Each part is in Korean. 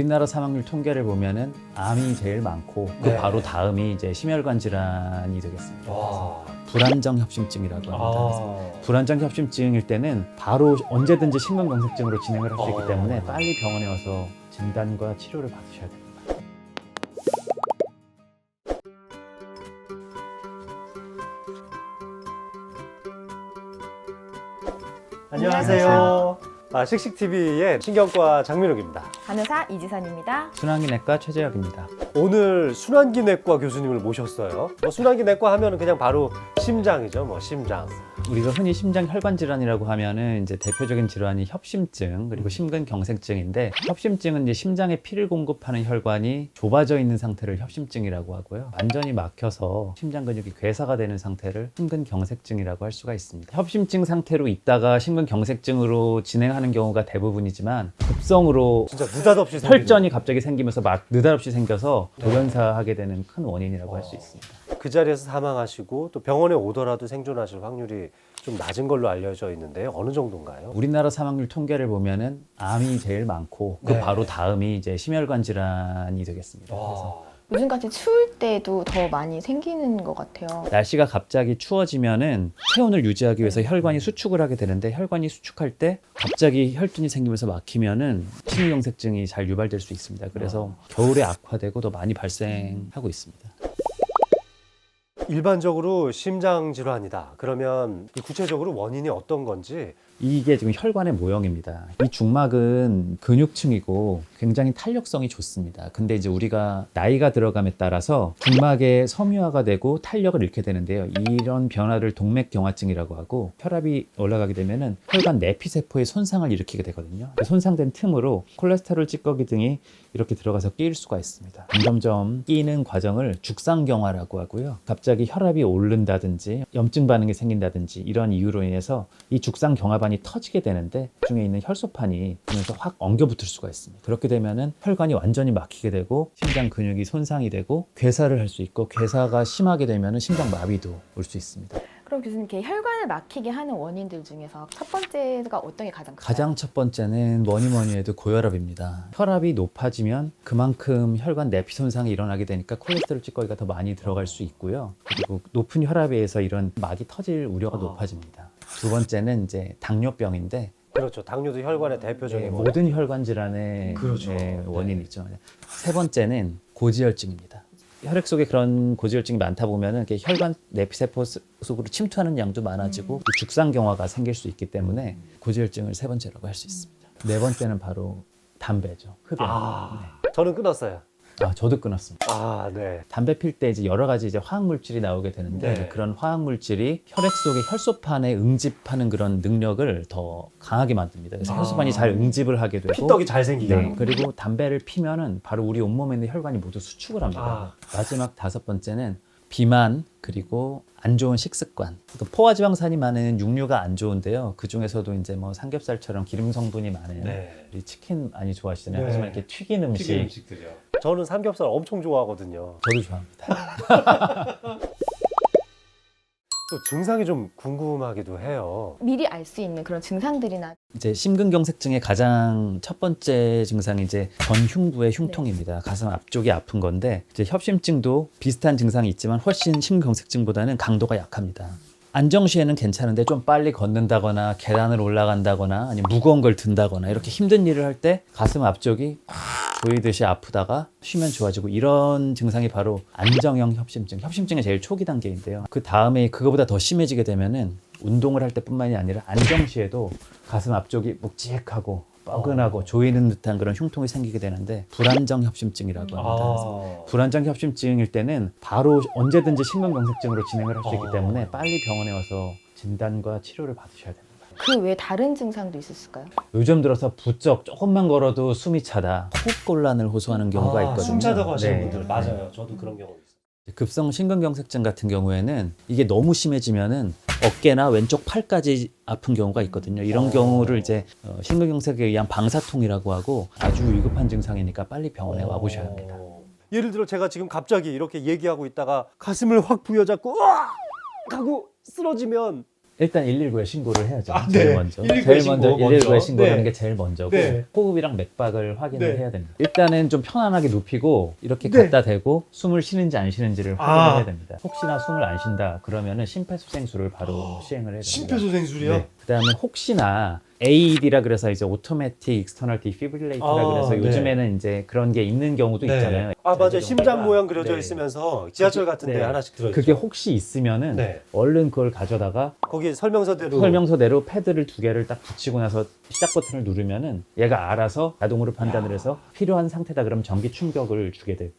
우리나라 사망률 통계를 보면은 암이 제일 많고 그 네. 바로 다음이 이제 심혈관 질환이 되겠습니다. 와. 불안정 협심증이라고 합니다. 아. 불안정 협심증일 때는 바로 언제든지 심근경색증으로 진행을 할 수 있기 어. 때문에 빨리 병원에 와서 진단과 치료를 받으셔야 됩니다. 안녕하세요. 씩씩TV의 신경과 장민욱입니다. 간호사 이지선입니다. 순환기내과 최재혁입니다. 오늘 순환기내과 교수님을 모셨어요. 순환기내과 하면 그냥 바로 심장이죠. 심장. 우리가 흔히 심장 혈관 질환이라고 하면은 이제 대표적인 질환이 협심증 그리고 심근경색증인데, 협심증은 이제 심장에 피를 공급하는 혈관이 좁아져 있는 상태를 협심증이라고 하고요. 완전히 막혀서 심장 근육이 괴사가 되는 상태를 심근경색증이라고 할 수가 있습니다. 협심증 상태로 있다가 심근경색증으로 진행하는 경우가 대부분이지만, 급성으로 진짜 느닷없이 생기는. 혈전이 갑자기 생기면서 막 느닷없이 생겨서 돌연사하게 되는 큰 원인이라고 할 수 있습니다. 그 자리에서 사망하시고 또 병원에 오더라도 생존하실 확률이 좀 낮은 걸로 알려져 있는데요. 어느 정도인가요? 우리나라 사망률 통계를 보면은 암이 제일 많고 그 네. 바로 다음이 이제 심혈관 질환이 되겠습니다. 그래서 요즘같이 추울 때도 더 많이 생기는 것 같아요. 날씨가 갑자기 추워지면은 체온을 유지하기 위해서 혈관이 수축을 하게 되는데, 혈관이 수축할 때 갑자기 혈전이 생기면서 막히면은 심근경색증이 잘 유발될 수 있습니다. 그래서 겨울에 악화되고 더 많이 발생하고 있습니다. 일반적으로 심장 질환이다. 그러면 이 구체적으로 원인이 어떤 건지. 이게 지금 혈관의 모형입니다. 이 중막은 근육층이고 굉장히 탄력성이 좋습니다. 근데 이제 우리가 나이가 들어감에 따라서 중막의 섬유화가 되고 탄력을 잃게 되는데요. 이런 변화를 동맥경화증이라고 하고, 혈압이 올라가게 되면은 혈관 내피세포의 손상을 일으키게 되거든요. 손상된 틈으로 콜레스테롤 찌꺼기 등이 이렇게 들어가서 끼일 수가 있습니다. 점점 끼는 과정을 죽상경화라고 하고요. 갑자기 혈압이 오른다든지 염증 반응이 생긴다든지 이런 이유로 인해서 이 죽상경화반이 터지게 되는데, 그 중에 있는 혈소판이 그러면서 확 엉겨붙을 수가 있습니다. 그렇게 되면은 혈관이 완전히 막히게 되고 심장 근육이 손상이 되고 괴사를 할 수 있고, 괴사가 심하게 되면은 심장마비도 올 수 있습니다. 그럼 교수님, 이렇게 혈관을 막히게 하는 원인들 중에서 첫 번째가 어떤 게 가장 클까요? 가장 첫 번째는 뭐니 해도 고혈압입니다. 혈압이 높아지면 그만큼 혈관 내피 손상이 일어나게 되니까 콜레스테롤 찌꺼기가 더 많이 들어갈 수 있고요. 그리고 높은 혈압에 의해서 이런 막이 터질 우려가 높아집니다. 두 번째는 이제 당뇨병인데, 그렇죠. 당뇨도 혈관의 대표적인 원인. 모든 혈관 질환의 그렇죠. 원인이죠. 세 번째는 고지혈증입니다. 혈액 속에 그런 고지혈증이 많다 보면은 이렇게 흡연 내피세포 속으로 침투하는 양도 많아지고 죽상경화가 생길 수 있기 때문에 고지혈증을 세 번째라고 할 수 있습니다. 네 번째는 바로 담배죠. 흡연. 저는 끊었어요. 저도 끊었습니다. 네. 담배 필 때 이제 여러 가지 이제 화학 물질이 나오게 되는데, 네. 그런 화학 물질이 혈액 속의 혈소판에 응집하는 그런 능력을 더 강하게 만듭니다. 그래서 혈소판이 잘 응집을 하게 되고, 피떡이 잘 생기게. 네, 그리고 담배를 피면은 바로 우리 온몸에 있는 혈관이 모두 수축을 합니다. 마지막 다섯 번째는 비만, 그리고 안 좋은 식습관. 그러니까 포화지방산이 많은 육류가 안 좋은데요. 그 중에서도 이제 뭐 삼겹살처럼 기름 성분이 많은, 네. 우리 치킨 많이 좋아하시잖아요. 네. 하지만 이렇게 튀긴 음식, 튀긴 음식들이요. 저는 삼겹살 엄청 좋아하거든요. 저도 좋아합니다. 또 증상이 좀 궁금하기도 해요. 미리 알 수 있는 그런 증상들이나 이제 심근경색증의 가장 첫 번째 증상이 이제 전흉부의 흉통입니다. 가슴 앞쪽이 아픈 건데, 이제 협심증도 비슷한 증상이 있지만 훨씬 심근경색증보다는 강도가 약합니다. 안정시에는 괜찮은데 좀 빨리 걷는다거나 계단을 올라간다거나 아니면 무거운 걸 든다거나 이렇게 힘든 일을 할 때 가슴 앞쪽이 조이듯이 아프다가 쉬면 좋아지고, 이런 증상이 바로 안정형 협심증, 협심증의 제일 초기 단계인데요. 그 다음에 그거보다 더 심해지게 되면은 운동을 할 때뿐만이 아니라 안정시에도 가슴 앞쪽이 묵직하고 뻐근하고 조이는 듯한 그런 흉통이 생기게 되는데, 불안정 협심증이라고 합니다. 불안정 협심증일 때는 바로 언제든지 심근경색증으로 진행을 할 수 있기 때문에 빨리 병원에 와서 진단과 치료를 받으셔야 됩니다. 그 외에 다른 증상도 있었을까요? 요즘 들어서 부쩍 조금만 걸어도 숨이 차다, 호흡곤란을 호소하는 경우가 있거든요. 숨 차다고 하시는 네. 분들 맞아요. 저도 그런 경우 있어요. 급성 심근경색증 같은 경우에는 이게 너무 심해지면은 어깨나 왼쪽 팔까지 아픈 경우가 있거든요. 이런 경우를 이제 심근경색에 의한 방사통이라고 하고, 아주 위급한 증상이니까 빨리 병원에 와보셔야 합니다. 예를 들어 제가 지금 갑자기 이렇게 얘기하고 있다가 가슴을 확 부여잡고 으악! 하고 쓰러지면 일단 119에 신고를 해야죠. 아, 제일 네. 먼저. 119에 제일 신고 먼저 먼저. 119에 신고를 네. 하는 게 제일 먼저고 네. 호흡이랑 맥박을 확인을 네. 해야 됩니다. 일단은 좀 편안하게 눕히고 이렇게 네. 갖다 대고 숨을 쉬는지 안 쉬는지를 아. 확인을 해야 됩니다. 혹시나 숨을 안 쉰다 그러면은 심폐소생술을 바로 시행을 해야 됩니다. 심폐소생술이요? 네. 그다음에 혹시나 AED라 그래서 이제 오토매틱 익스터널 디피브릴레이터라 아, 그래서 네. 요즘에는 이제 그런 게 있는 경우도 네. 있잖아요. 아 맞아요. 심장 모양 그려져 네. 있으면서 지하철 같은데 네. 하나씩 들어있죠. 그게 혹시 있으면은 네. 얼른 그걸 가져다가 거기 설명서대로 설명서대로 패드를 2개를 딱 붙이고 나서 시작 버튼을 누르면은 얘가 알아서 자동으로 판단을 해서 필요한 상태다 그러면 전기 충격을 주게 됩니다.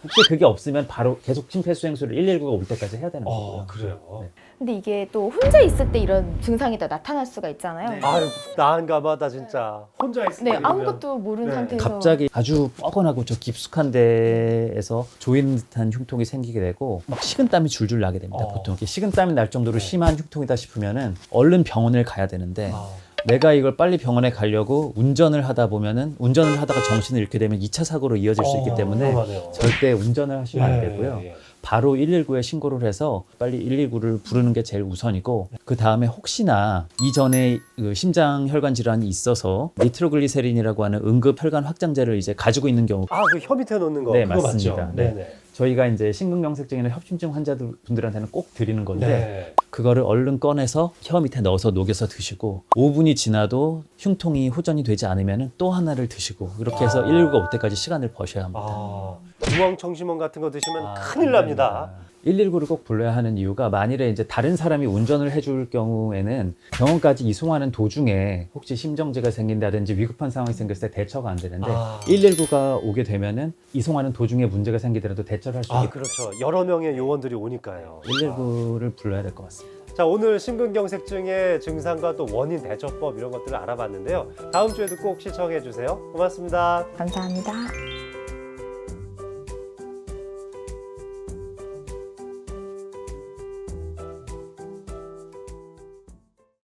혹시 그게 없으면 바로 계속 심폐소생술을 119가 올 때까지 해야 되는 거고요. 그래요. 네. 근데 이게 또 혼자 있을 때 이런 증상이 다 나타날 수가 있잖아요. 네. 아유 나은가 봐, 나 진짜. 혼자 있을 네, 때 이러면. 아무것도 모르는 네. 상태에서 갑자기 아주 뻐근하고 저 깊숙한 데에서 조이는 듯한 흉통이 생기게 되고 막 식은땀이 줄줄 나게 됩니다. 보통 이렇게 식은땀이 날 정도로 네. 심한 흉통이다 싶으면은 얼른 병원을 가야 되는데 아. 내가 이걸 빨리 병원에 가려고 운전을 하다 보면은 운전을 하다가 정신을 잃게 되면 2차 사고로 이어질 수 있기 때문에 위험하네요. 절대 운전을 하시면 안 예, 되고요. 예. 바로 119에 신고를 해서 빨리 119를 부르는 게 제일 우선이고 그 다음에 혹시나 이전에 그 심장 혈관 질환이 있어서 니트로글리세린이라고 하는 응급 혈관 확장제를 이제 가지고 있는 경우 그 혀 밑에 놓는 거 네, 그거 맞습니다. 맞죠? 네. 네네. 저희가 이제 심근경색증이나 협심증 환자분들한테는 꼭 드리는 건데 네. 그거를 얼른 꺼내서 혀 밑에 넣어서 녹여서 드시고 5분이 지나도 흉통이 호전이 되지 않으면 또 하나를 드시고 이렇게 해서 119가 올 때까지 시간을 버셔야 합니다. 유황청심원 같은 거 드시면 아, 큰일 납니다. 119를 꼭 불러야 하는 이유가 만일에 이제 다른 사람이 운전을 해줄 경우에는 병원까지 이송하는 도중에 혹시 심정지가 생긴다든지 위급한 상황이 생겼을 때 대처가 안 되는데 119가 오게 되면은 이송하는 도중에 문제가 생기더라도 대처를 할 수 있게 그렇죠. 여러 명의 요원들이 오니까요. 119를 불러야 될 것 같습니다. 자, 오늘 심근경색증의 증상과 또 원인 대처법 이런 것들을 알아봤는데요. 다음 주에도 꼭 시청해 주세요. 고맙습니다. 감사합니다.